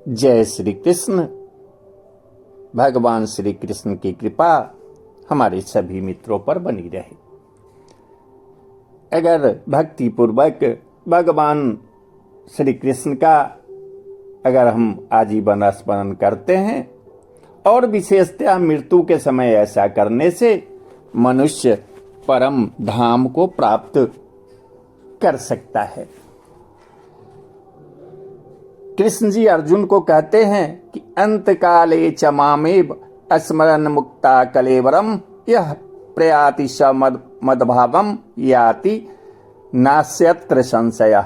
जय श्री कृष्ण। भगवान श्री कृष्ण की कृपा हमारे सभी मित्रों पर बनी रहे। अगर भक्ति पूर्वक भगवान श्री कृष्ण का अगर हम आजीवन स्मरण करते हैं और विशेषतः मृत्यु के समय ऐसा करने से मनुष्य परम धाम को प्राप्त कर सकता है। कृष्ण जी अर्जुन को कहते हैं कि अंत काले च मामेव स्मरन् मुक्ता कलेवरम यह प्रयाति स मदभावम याति नास्यत्र संशय।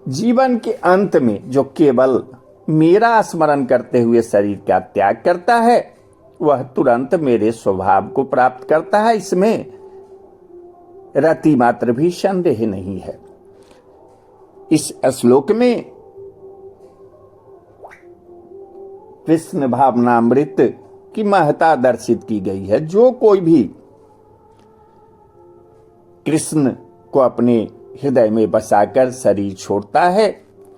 जीवन के अंत में जो केवल मेरा स्मरण करते हुए शरीर का त्याग करता है वह तुरंत मेरे स्वभाव को प्राप्त करता है, इसमें रति मात्र भी संदेह नहीं है। इस श्लोक में कृष्ण भावनामृत की महत्ता दर्शित की गई है। जो कोई भी कृष्ण को अपने हृदय में बसाकर शरीर छोड़ता है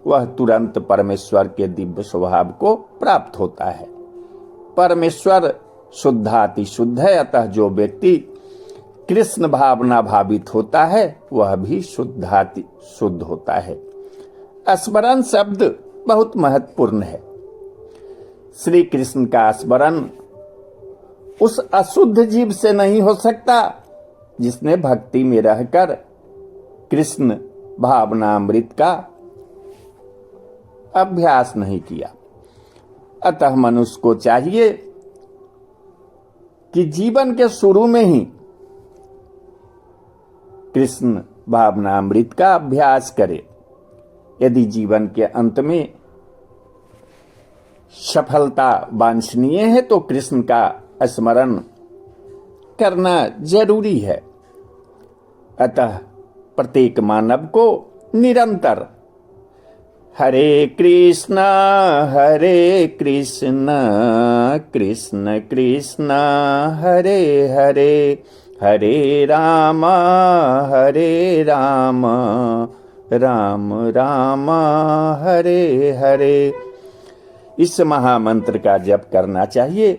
वह तुरंत परमेश्वर के दिव्य स्वभाव को प्राप्त होता है। परमेश्वर शुद्धाति शुद्ध है, अतः जो व्यक्ति कृष्ण भावना भावित होता है वह भी शुद्धाति शुद्ध होता है। स्मरण शब्द बहुत महत्वपूर्ण है। श्री कृष्ण का स्मरण उस अशुद्ध जीव से नहीं हो सकता जिसने भक्ति में रहकर कृष्ण भावनामृत का अभ्यास नहीं किया। अतः मनुष्य को चाहिए कि जीवन के शुरू में ही कृष्ण भावनामृत का अभ्यास करे। यदि जीवन के अंत में सफलता वांछनीय है तो कृष्ण का स्मरण करना जरूरी है। अतः प्रत्येक मानव को निरंतर हरे कृष्ण कृष्ण कृष्ण हरे हरे, हरे राम राम राम हरे हरे इस महामंत्र का जप करना चाहिए।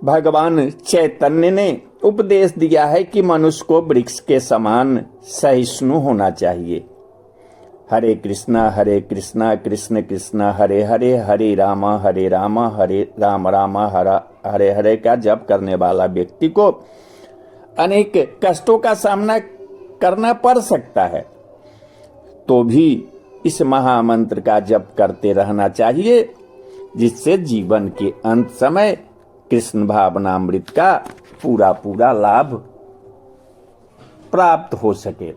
भगवान चैतन्य ने उपदेश दिया है कि मनुष्य को वृक्ष के समान सहिष्णु होना चाहिए। हरे कृष्णा कृष्ण कृष्ण हरे हरे, हरे राम राम राम हरे हरे का जप करने वाला व्यक्ति को अनेक कष्टों का सामना करना पड़ सकता है, तो भी इस महामंत्र का जप करते रहना चाहिए, जिससे जीवन के अंत समय कृष्ण भावनामृत का पूरा लाभ प्राप्त हो सके।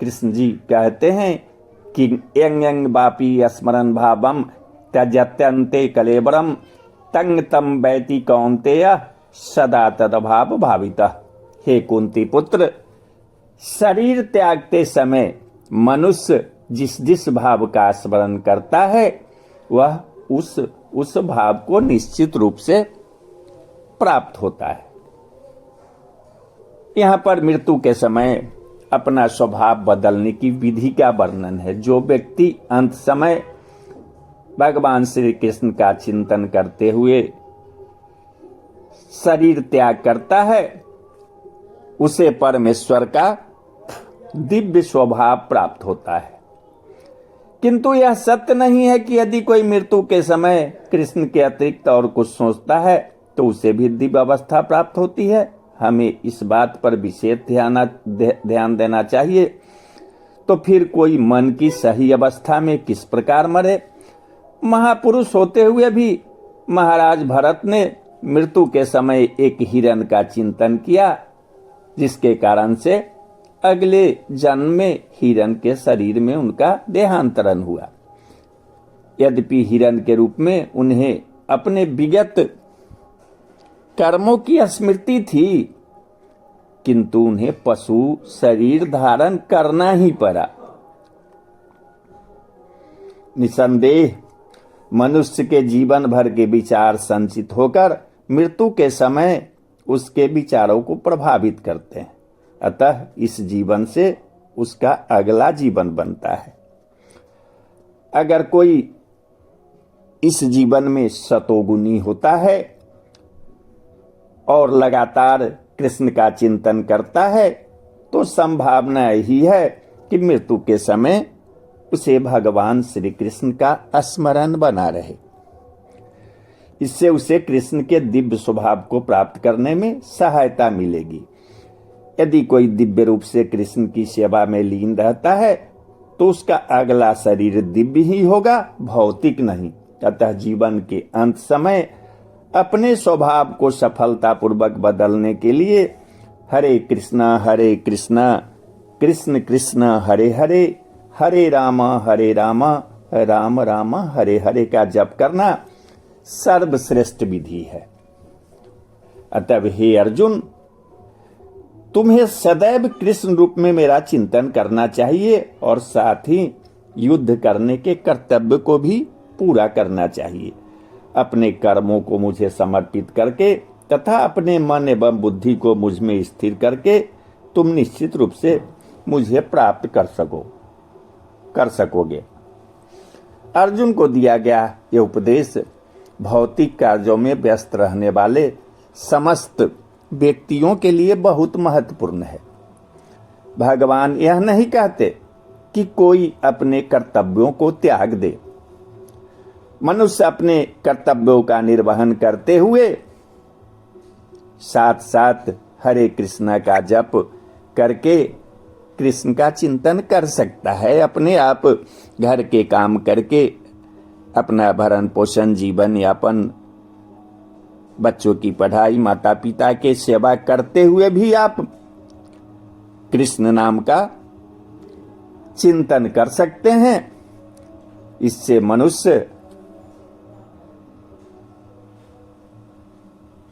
कृष्ण जी कहते हैं कि यंग यंग बापी स्मरण भावम त्यजत्यन्ते कलेवरम तंग तम बैति कौन्तेय सदा तदभाव भावितः। हे कुंती पुत्र, शरीर त्यागते समय मनुष्य जिस भाव का स्मरण करता है वह उस भाव को निश्चित रूप से प्राप्त होता है। यहाँ पर मृत्यु के समय अपना स्वभाव बदलने की विधि का वर्णन है। जो व्यक्ति अंत समय भगवान श्री कृष्ण का चिंतन करते हुए शरीर त्याग करता है उसे परमेश्वर का दिव्य स्वभाव प्राप्त होता है। किंतु यह सत्य नहीं है कि यदि कोई मृत्यु के समय कृष्ण के अतिरिक्त और कुछ सोचता है तो उसे भी दिव्य अवस्था प्राप्त होती है। हमें इस बात पर विशेष ध्यान देना चाहिए। तो फिर कोई मन की सही अवस्था में किस प्रकार मरे। महापुरुष होते हुए भी महाराज भरत ने मृत्यु के समय एक हिरण का चिंतन किया, जिसके कारण से अगले जन्म में हिरण के शरीर में उनका देहांतरण हुआ। यद्यपि हिरण के रूप में उन्हें अपने विगत कर्मों की स्मृति थी, किंतु उन्हें पशु शरीर धारण करना ही पड़ा। निसंदेह मनुष्य के जीवन भर के विचार संचित होकर मृत्यु के समय उसके विचारों को प्रभावित करते हैं। अतः इस जीवन से उसका अगला जीवन बनता है। अगर कोई इस जीवन में सतोगुनी होता है और लगातार कृष्ण का चिंतन करता है तो संभावना यही है कि मृत्यु के समय उसे भगवान श्री कृष्ण का स्मरण बना रहे। इससे उसे कृष्ण के दिव्य स्वभाव को प्राप्त करने में सहायता मिलेगी। यदि कोई दिव्य रूप से कृष्ण की सेवा में लीन रहता है तो उसका अगला शरीर दिव्य ही होगा, भौतिक नहीं। अतः जीवन के अंत समय अपने स्वभाव को सफलतापूर्वक बदलने के लिए हरे कृष्णा कृष्ण कृष्ण हरे हरे, हरे राम राम राम हरे हरे का जप करना सर्वश्रेष्ठ विधि है। अतः हे अर्जुन, तुम्हें सदैव कृष्ण रूप में मेरा चिंतन करना चाहिए और साथ ही युद्ध करने के कर्तव्य को भी पूरा करना चाहिए। अपने कर्मों को मुझे समर्पित करके तथा अपने मन एवं बुद्धि को मुझ में स्थिर करके तुम निश्चित रूप से मुझे प्राप्त कर सकोगे। अर्जुन को दिया गया यह उपदेश भौतिक कार्यों में व्यस्त रहने वाले समस्त व्यक्तियों के लिए बहुत महत्वपूर्ण है। भगवान यह नहीं कहते कि कोई अपने कर्तव्यों को त्याग दे। मनुष्य अपने कर्तव्यों का निर्वहन करते हुए साथ साथ हरे कृष्णा का जप करके कृष्ण का चिंतन कर सकता है। अपने आप घर के काम करके अपना भरण पोषण, जीवन यापन, बच्चों की पढ़ाई, माता पिता के सेवा करते हुए भी आप कृष्ण नाम का चिंतन कर सकते हैं। इससे मनुष्य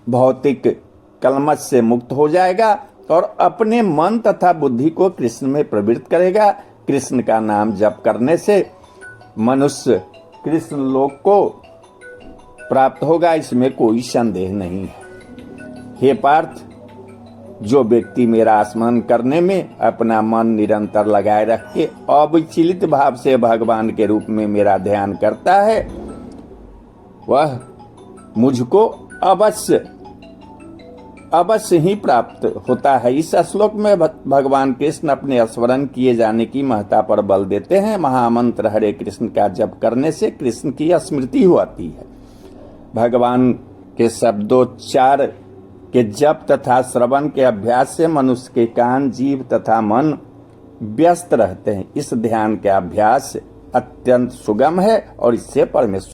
भौतिक कलमश से मुक्त हो जाएगा और अपने मन तथा बुद्धि को कृष्ण में प्रवृत्त करेगा। कृष्ण का नाम जप करने से मनुष्य कृष्ण लोक को प्राप्त होगा, इसमें कोई संदेह नहीं है। हे पार्थ, जो व्यक्ति मेरा स्मरण करने में अपना मन निरंतर लगाए रख के अविचलित भाव से भगवान के रूप में मेरा ध्यान करता है, वह मुझको अवश्य ही प्राप्त होता है। इस श्लोक में भगवान कृष्ण अपने स्मरण किए जाने की महत्ता पर बल देते हैं। महामंत्र हरे कृष्ण का जप करने से कृष्ण की स्मृति होती है। भगवान के शब्दोच्चार के जप तथा श्रवण के अभ्यास से मनुष्य के कान, जीव तथा मन व्यस्त रहते हैं। इस ध्यान के अभ्यास अत्यंत सुगम है और इससे परमेश्वर